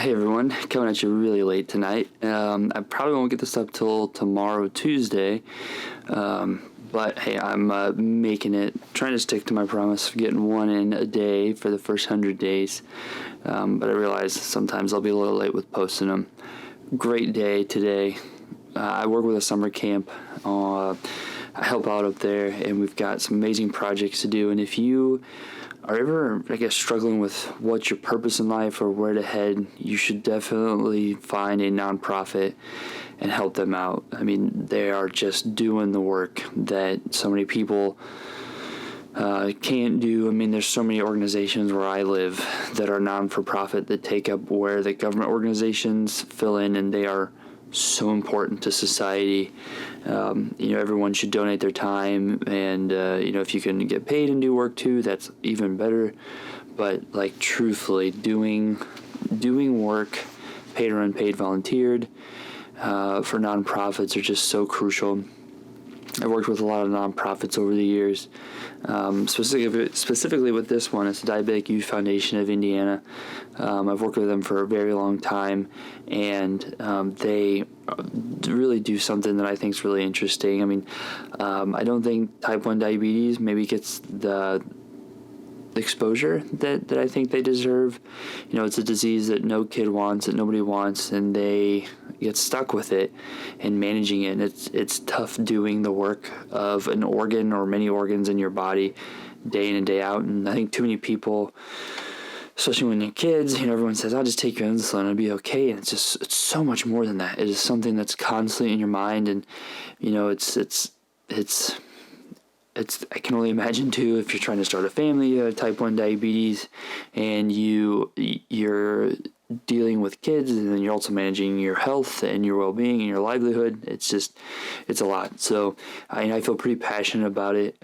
Hey everyone, coming at you really late tonight. I probably won't get this up till tomorrow, Tuesday. But hey, I'm making it, trying to stick to my promise of getting one in a day for the first 100 days. But I realize sometimes I'll be a little late with posting them. Great day today. I work with a summer camp. I help out up there, and we've got some amazing projects to do. And if you are ever, struggling with what's your purpose in life or where to head, you should definitely find a nonprofit and help them out. I mean, they are just doing the work that so many people can't do. I mean, there's so many organizations where I live that are non-for-profit that take up where the government organizations fill in, and they are so important to society. Everyone should donate their time, and if you can get paid and do work too, that's even better. But truthfully, doing work, paid or unpaid, volunteered, for nonprofits are just so crucial. I've worked with a lot of nonprofits over the years. Specifically with this one, it's the Diabetic Youth Foundation of Indiana. I've worked with them for a very long time, and they really do something that I think is really interesting. I mean, I don't think type 1 diabetes maybe gets the exposure that I think they deserve. It's a disease that no kid wants, that nobody wants, and they get stuck with it and managing it. And it's tough doing the work of an organ or many organs in your body day in and day out. And I think too many people, especially when you're kids, everyone says, "I'll just take your insulin, it'll be okay." And it's so much more than that. It is something that's constantly in your mind, and I can only imagine too, if you're trying to start a family, you have type 1 diabetes, and you're dealing with kids, and then you're also managing your health and your well-being and your livelihood. It's a lot. So I feel pretty passionate about it.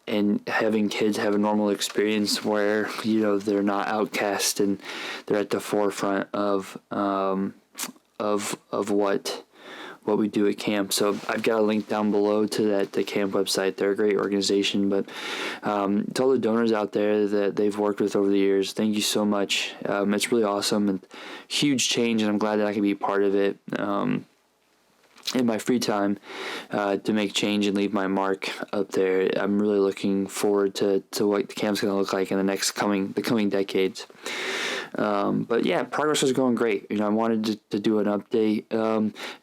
And having kids have a normal experience where, they're not outcast and they're at the forefront of what we do at camp. So I've got a link down below to the camp website. They're a great organization. But to all the donors out there that they've worked with over the years, thank you so much. It's really awesome and huge change, and I'm glad that I can be part of it in my free time to make change and leave my mark up there. I'm really looking forward to what the camp's going to look like in the coming decades. But yeah, progress is going great. I wanted to do an update.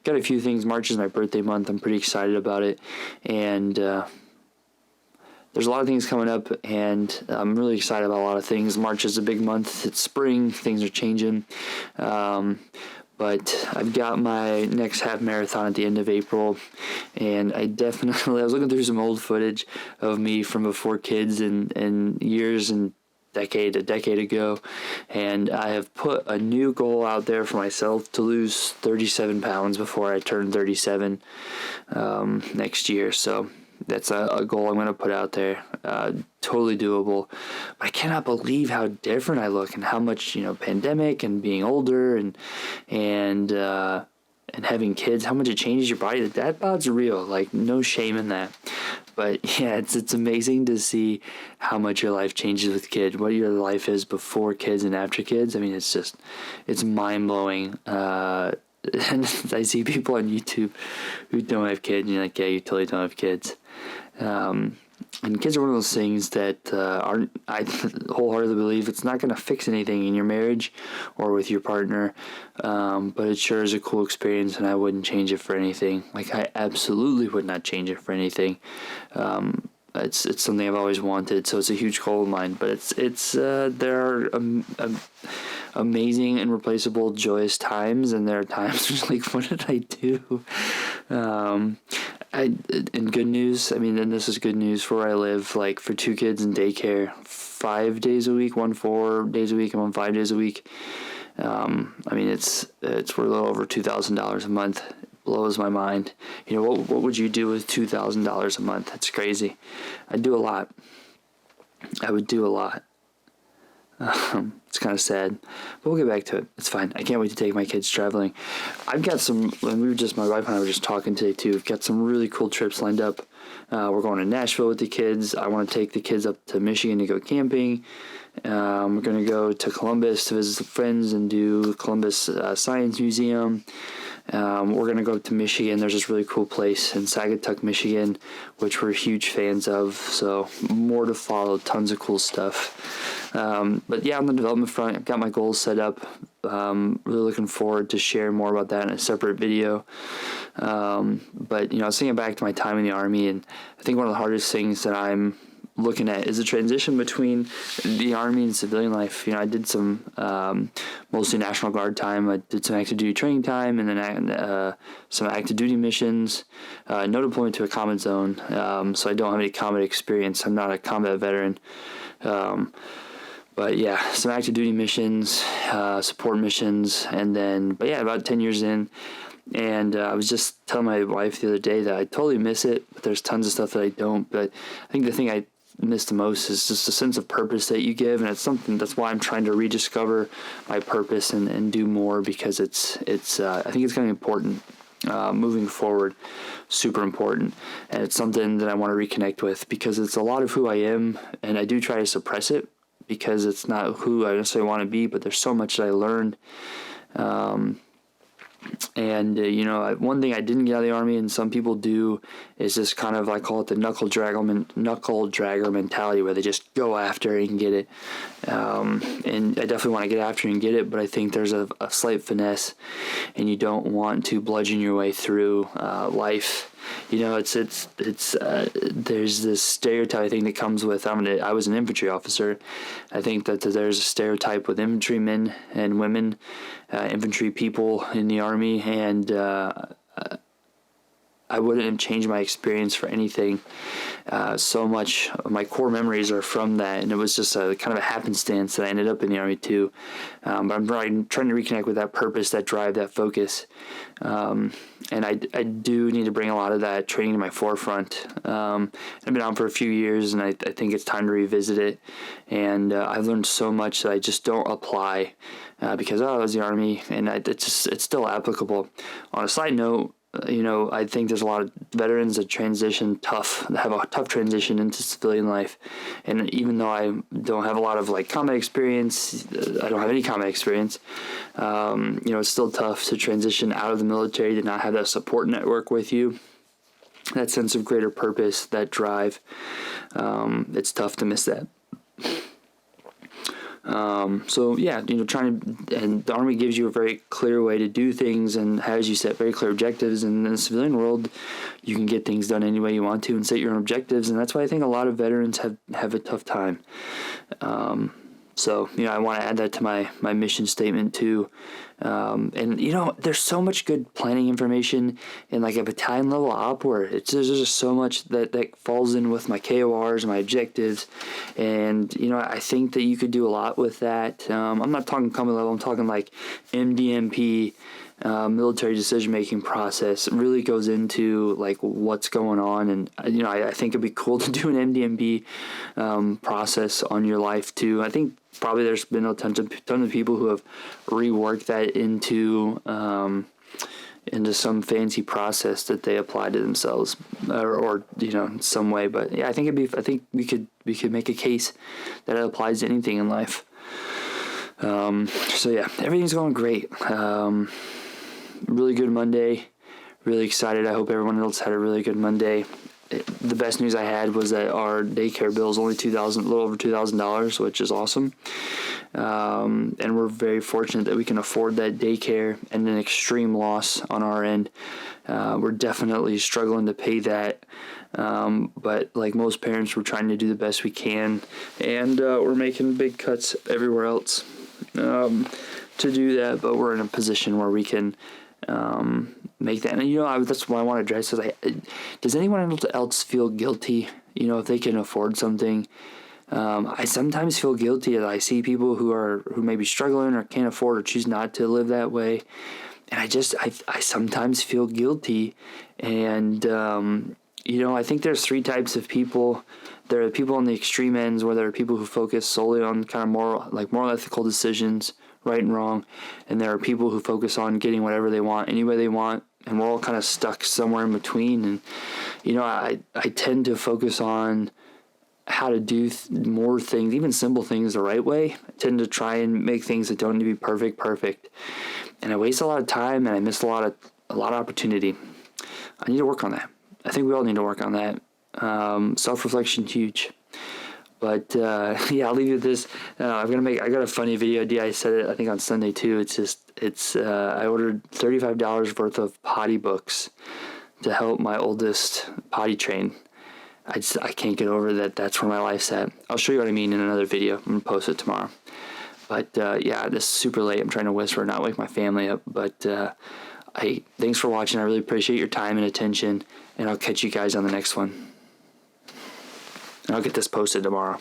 Got a few things. March is my birthday month. I'm pretty excited about it. And there's a lot of things coming up, and I'm really excited about a lot of things. March is a big month. It's spring. Things are changing. But I've got my next half marathon at the end of April, and I was looking through some old footage of me from before kids and years and a decade ago, and I have put a new goal out there for myself to lose 37 pounds before I turn 37 next year. So that's a goal I'm going to put out there. Totally doable. But I cannot believe how different I look, and how much, pandemic and being older and having kids, how much it changes your body. The dad bod's real. No shame in that. But yeah, it's amazing to see how much your life changes with kids, what your life is before kids and after kids. I mean, it's mind-blowing. And I see people on YouTube who don't have kids, and you're like, yeah, you totally don't have kids. And kids are one of those things that I wholeheartedly believe it's not going to fix anything in your marriage or with your partner, but it sure is a cool experience, and I wouldn't change it for anything. I absolutely would not change it for anything. It's something I've always wanted, so it's a huge goal of mine. But there are amazing and replaceable joyous times, and there are times where what did I do? In good news, and this is good news for where I live, for 2 kids in daycare, 5 days a week, 4 days a week, and 1 5 days a week. It's we're a little over $2,000 a month. It blows my mind. What would you do with $2,000 a month? That's crazy. I would do a lot. It's kind of sad, but we'll get back to it. It's fine. I can't wait to take my kids traveling. I've got my wife and I were just talking today too. We've got some really cool trips lined up. We're going to Nashville with the kids. I want to take the kids up to Michigan to go camping. We're going to go to Columbus to visit some friends and do Columbus Science Museum. We're going to go to Michigan. There's this really cool place in Saugatuck, Michigan, which we're huge fans of. So more to follow, tons of cool stuff. But yeah, on the development front, I've got my goals set up. Really looking forward to sharing more about that in a separate video. But, I was thinking back to my time in the Army, and I think one of the hardest things that I'm looking at is the transition between the Army and civilian life. I did some mostly National Guard time. I did some active duty training time, and then some active duty missions. No deployment to a combat zone, so I don't have any combat experience. I'm not a combat veteran. But yeah, some active duty missions, support missions, but yeah, about 10 years in. And I was just telling my wife the other day that I totally miss it, but there's tons of stuff that I don't. But I think the thing I miss the most is just a sense of purpose that you give, and that's why I'm trying to rediscover my purpose and do more, because it's I think it's going to be important moving forward, super important, and it's something that I want to reconnect with, because it's a lot of who I am, and I do try to suppress it because it's not who I necessarily want to be, but there's so much that I learned. One thing I didn't get out of the Army, and some people do, is this kind of, I call it the knuckle dragger mentality, where they just go after it and get it. And I definitely want to get after it and get it, but I think there's a slight finesse, and you don't want to bludgeon your way through life. There's this stereotype, I think, that comes with, I was an infantry officer. I think that there's a stereotype with infantrymen and women, infantry people in the Army, and I wouldn't have changed my experience for anything. So much of my core memories are from that, and it was just a kind of a happenstance that I ended up in the Army too. But I'm trying to reconnect with that purpose, that drive, that focus. And I do need to bring a lot of that training to my forefront. I've been on for a few years, and I think it's time to revisit it. And I've learned so much that I just don't apply because I was the Army, and it's still applicable. On a side note, I think there's a lot of veterans that have a tough transition into civilian life. And even though I don't have a lot of combat experience, I don't have any combat experience, it's still tough to transition out of the military, to not have that support network with you, that sense of greater purpose, that drive. It's tough to miss that. And the Army gives you a very clear way to do things, and has you set very clear objectives. And in the civilian world, you can get things done any way you want to and set your own objectives. And that's why I think a lot of veterans have a tough time. I want to add that to my mission statement too. There's so much good planning information in a battalion level op, where there's just so much that falls in with my KORs and my objectives. And, I think that you could do a lot with that. I'm not talking company level, I'm talking MDMP, military decision-making process. It really goes into what's going on. And, I think it'd be cool to do an MDMP process on your life too. I think probably there's been a ton of people who have reworked that into some fancy process that they apply to themselves, or in some way. But yeah, I think we could make a case that it applies to anything in life. Everything's going great. Really good Monday. Really excited. I hope everyone else had a really good Monday. The best news I had was that our daycare bill is only a little over $2,000, which is awesome. And we're very fortunate that we can afford that daycare, and an extreme loss on our end. We're definitely struggling to pay that. But like most parents, we're trying to do the best we can, and we're making big cuts everywhere else to do that. But we're in a position where we can make that. And that's what I want to address is, does anyone else feel guilty, if they can afford something? I sometimes feel guilty that I see people who may be struggling or can't afford or choose not to live that way. And I sometimes feel guilty. And, I think there's three types of people. There are people on the extreme ends, where there are people who focus solely on kind of moral ethical decisions, right and wrong. And there are people who focus on getting whatever they want, any way they want. And we're all kind of stuck somewhere in between. And, I tend to focus on how to do more things, even simple things, the right way. I tend to try and make things that don't need to be perfect, and I waste a lot of time and I miss a lot of opportunity. I need to work on that. I think we all need to work on that. Self-reflection, huge. But yeah, I'll leave you with this. I got a funny video idea. I said it, I think, on Sunday too. I ordered $35 worth of potty books to help my oldest potty train. I can't get over that. That's where my life's at. I'll show you what I mean in another video. I'm gonna post it tomorrow. But yeah, this is super late. I'm trying to whisper, not wake my family up. But thanks for watching. I really appreciate your time and attention, and I'll catch you guys on the next one. And I'll get this posted tomorrow.